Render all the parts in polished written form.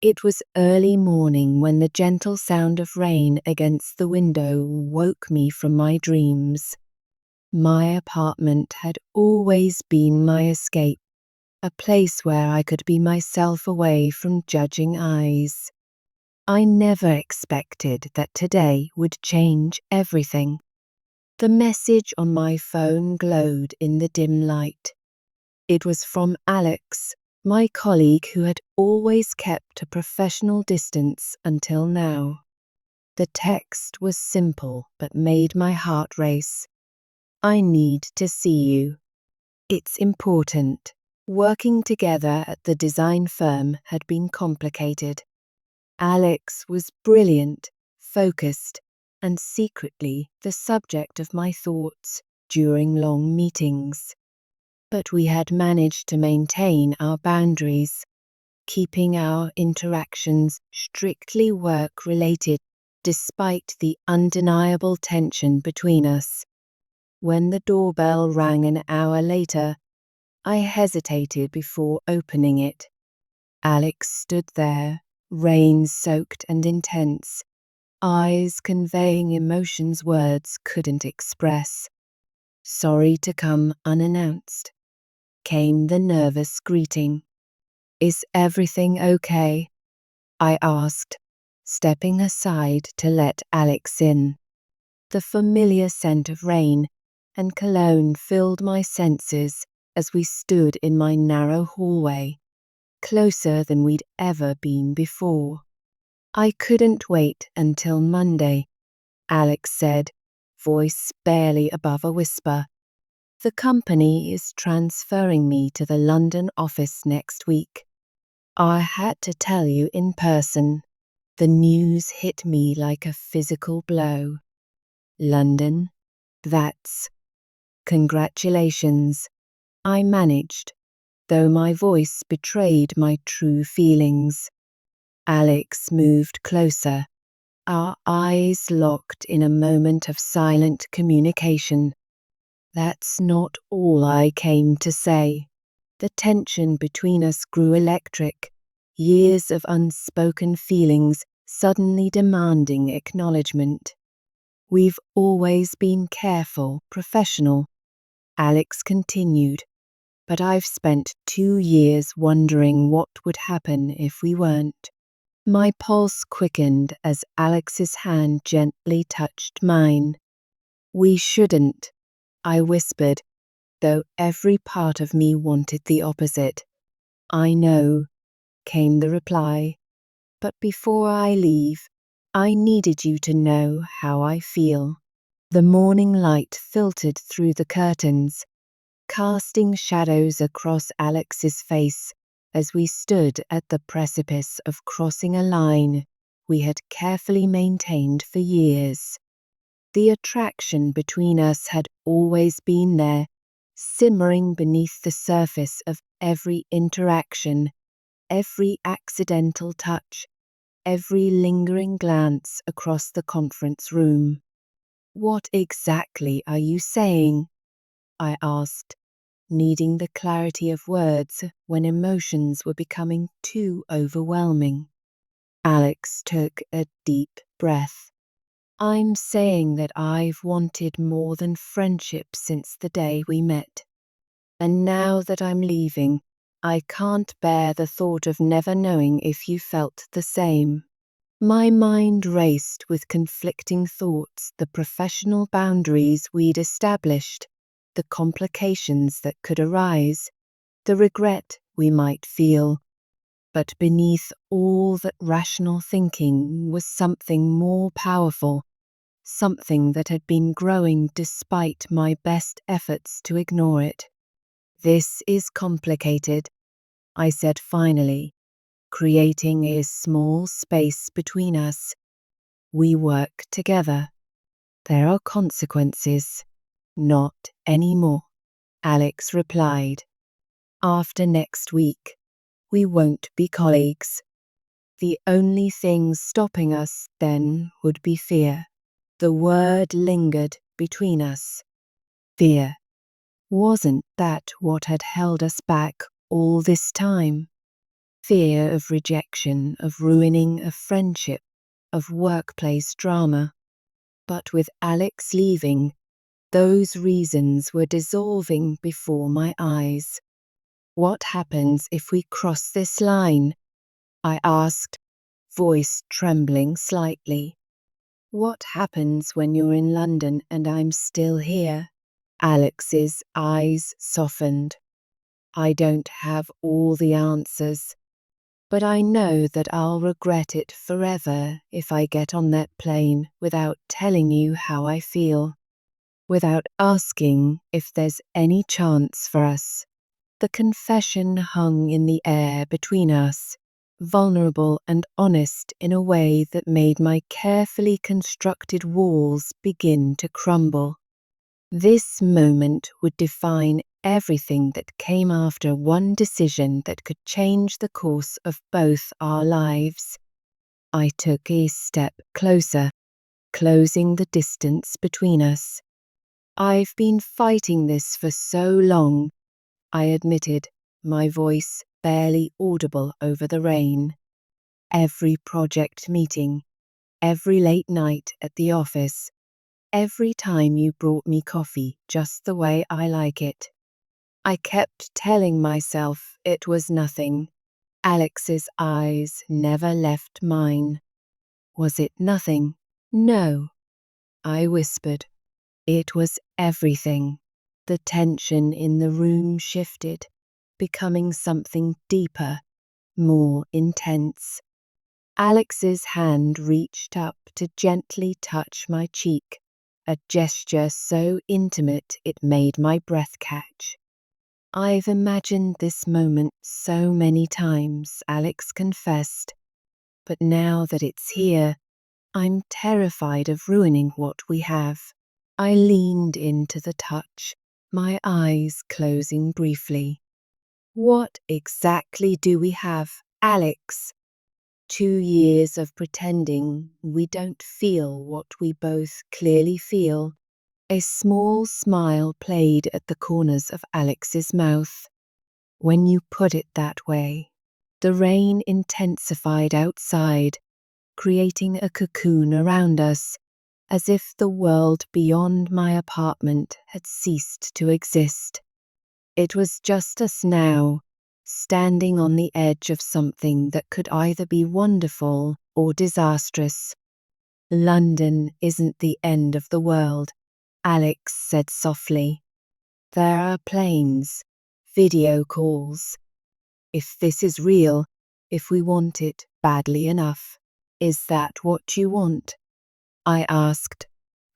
It was early morning when the gentle sound of rain against the window woke me from my dreams. My apartment had always been my escape, a place where I could be myself away from judging eyes. I never expected that today would change everything. The message on my phone glowed in the dim light. It was from Alex, my colleague who had always kept a professional distance until now. The text was simple but made my heart race. I need to see you. It's important. Working together at the design firm had been complicated. Alex was brilliant, focused, and secretly the subject of my thoughts during long meetings. But we had managed to maintain our boundaries, keeping our interactions strictly work-related despite the undeniable tension between us. When the doorbell rang an hour later, I hesitated before opening it. Alex stood there, rain-soaked and intense, eyes conveying emotions words couldn't express. "Sorry to come unannounced," came the nervous greeting. "Is everything okay?" I asked, stepping aside to let Alex in. The familiar scent of rain and cologne filled my senses as we stood in my narrow hallway, closer than we'd ever been before. "I couldn't wait until Monday," Alex said, voice barely above a whisper. "The company is transferring me to the London office next week. I had to tell you in person." The news hit me like a physical blow. "London? That's... Congratulations," I managed, though my voice betrayed my true feelings. Alex moved closer, our eyes locked in a moment of silent communication. "That's not all I came to say." The tension between us grew electric, years of unspoken feelings suddenly demanding acknowledgement. "We've always been careful, professional," Alex continued, "but I've spent 2 years wondering what would happen if we weren't." My pulse quickened as Alex's hand gently touched mine. "We shouldn't," I whispered, though every part of me wanted the opposite. "I know," came the reply. "But before I leave, I needed you to know how I feel." The morning light filtered through the curtains, casting shadows across Alex's face as we stood at the precipice of crossing a line we had carefully maintained for years. The attraction between us had always been there, simmering beneath the surface of every interaction, every accidental touch, every lingering glance across the conference room. "What exactly are you saying?" I asked, needing the clarity of words when emotions were becoming too overwhelming. Alex took a deep breath. "I'm saying that I've wanted more than friendship since the day we met. And now that I'm leaving, I can't bear the thought of never knowing if you felt the same." My mind raced with conflicting thoughts, the professional boundaries we'd established, the complications that could arise, the regret we might feel. But beneath all that rational thinking was something more powerful, something that had been growing despite my best efforts to ignore it. "This is complicated," I said finally, creating a small space between us. "We work together. There are consequences." "Not anymore," Alex replied. "After next week, we won't be colleagues. The only thing stopping us then would be fear." The word lingered between us. Fear. Wasn't that what had held us back all this time? Fear of rejection, of ruining a friendship, of workplace drama. But with Alex leaving, those reasons were dissolving before my eyes. What happens if we cross this line? I asked, voice trembling slightly. What happens when you're in London and I'm still here? Alex's eyes softened. I don't have all the answers, but I know that I'll regret it forever if I get on that plane without telling you how I feel, without asking if there's any chance for us. The confession hung in the air between us, vulnerable and honest in a way that made my carefully constructed walls begin to crumble. This moment would define everything that came after, one decision that could change the course of both our lives. I took a step closer, closing the distance between us. I've been fighting this for so long, I admitted, my voice barely audible over the rain. Every project meeting, every late night at the office, every time you brought me coffee just the way I like it. I kept telling myself it was nothing. Alex's eyes never left mine. Was it nothing? No, I whispered. It was everything. The tension in the room shifted, becoming something deeper, more intense. Alex's hand reached up to gently touch my cheek, a gesture so intimate it made my breath catch. I've imagined this moment so many times, Alex confessed, but now that it's here, I'm terrified of ruining what we have. I leaned into the touch, my eyes closing briefly. What exactly do we have, Alex? 2 years of pretending we don't feel what we both clearly feel. A small smile played at the corners of Alex's mouth. When you put it that way. The rain intensified outside, creating a cocoon around us, as if the world beyond my apartment had ceased to exist. It was just us now, standing on the edge of something that could either be wonderful or disastrous. London isn't the end of the world, Alex said softly. There are planes, video calls. If this is real, if we want it badly enough, is that what you want? I asked,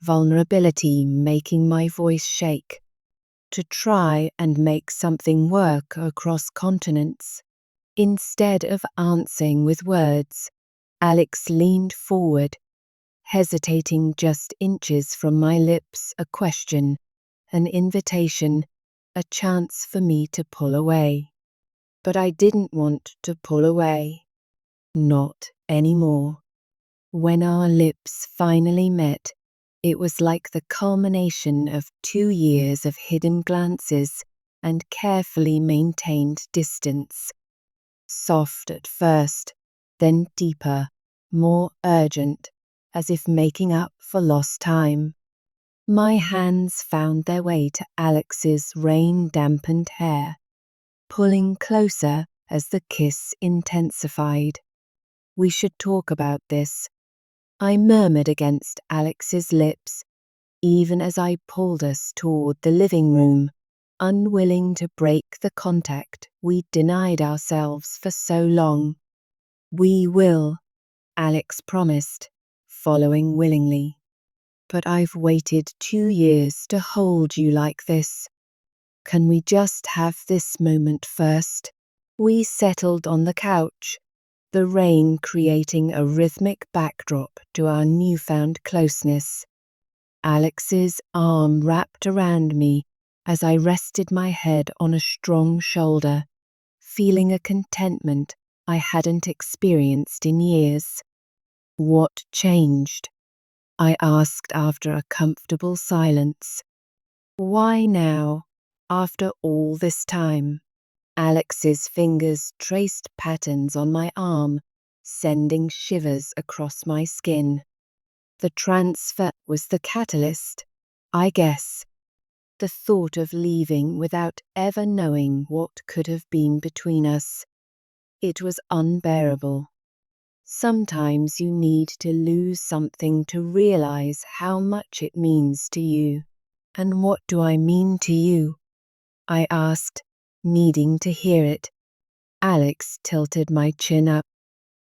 vulnerability making my voice shake. To try and make something work across continents. Instead of answering with words, Alex leaned forward, hesitating just inches from my lips, a question, an invitation, a chance for me to pull away. But I didn't want to pull away. Not anymore. When our lips finally met, it was like the culmination of 2 years of hidden glances and carefully maintained distance. Soft at first, then deeper, more urgent, as if making up for lost time. My hands found their way to Alex's rain-dampened hair, pulling closer as the kiss intensified. We should talk about this, I murmured against Alex's lips, even as I pulled us toward the living room, unwilling to break the contact we'd denied ourselves for so long. We will, Alex promised, following willingly. But I've waited 2 years to hold you like this. Can we just have this moment first? We settled on the couch, the rain creating a rhythmic backdrop to our newfound closeness. Alex's arm wrapped around me as I rested my head on a strong shoulder, feeling a contentment I hadn't experienced in years. What changed? I asked after a comfortable silence. Why now, after all this time? Alex's fingers traced patterns on my arm, sending shivers across my skin. The transfer was the catalyst, I guess. The thought of leaving without ever knowing what could have been between us. It was unbearable. Sometimes you need to lose something to realize how much it means to you. And what do I mean to you? I asked, needing to hear it. Alex tilted my chin up,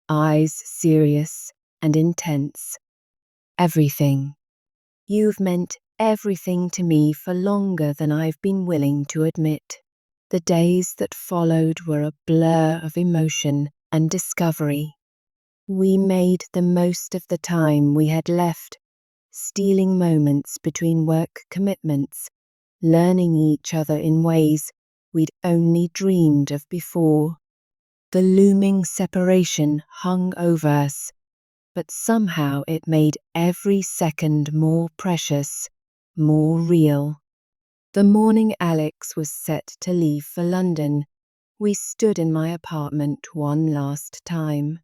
eyes serious and intense. Everything. You've meant everything to me for longer than I've been willing to admit. The days that followed were a blur of emotion and discovery. We made the most of the time we had left, stealing moments between work commitments, learning each other in ways we'd only dreamed of before. The looming separation hung over us, but somehow it made every second more precious, more real. The morning Alex was set to leave for London, we stood in my apartment one last time.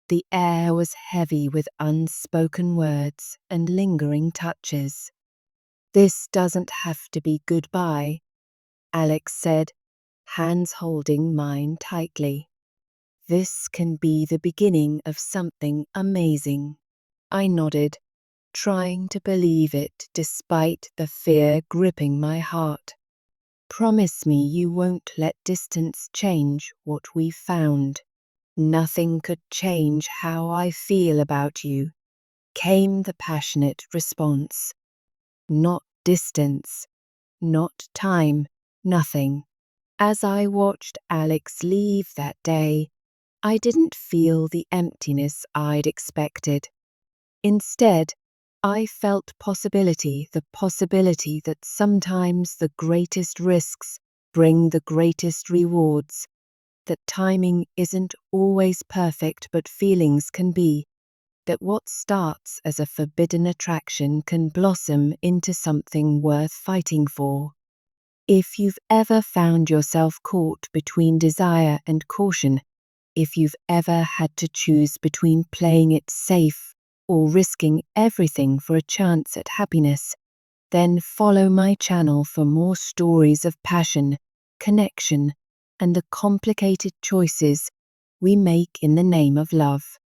The air was heavy with unspoken words and lingering touches. "This doesn't have to be goodbye," Alex said, hands holding mine tightly. "This can be the beginning of something amazing." I nodded, trying to believe it despite the fear gripping my heart. "Promise me you won't let distance change what we've found." "Nothing could change how I feel about you," came the passionate response. "Not distance, not time, nothing." As I watched Alex leave that day, I didn't feel the emptiness I'd expected. Instead, I felt possibility, the possibility that sometimes the greatest risks bring the greatest rewards, that timing isn't always perfect but feelings can be, that what starts as a forbidden attraction can blossom into something worth fighting for. If you've ever found yourself caught between desire and caution, if you've ever had to choose between playing it safe or risking everything for a chance at happiness, then follow my channel for more stories of passion, connection, and the complicated choices we make in the name of love.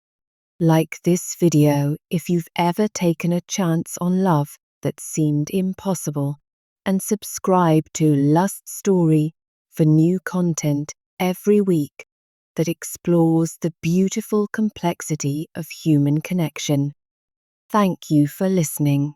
Like this video if you've ever taken a chance on love that seemed impossible, and subscribe to Lust Story for new content every week that explores the beautiful complexity of human connection. Thank you for listening.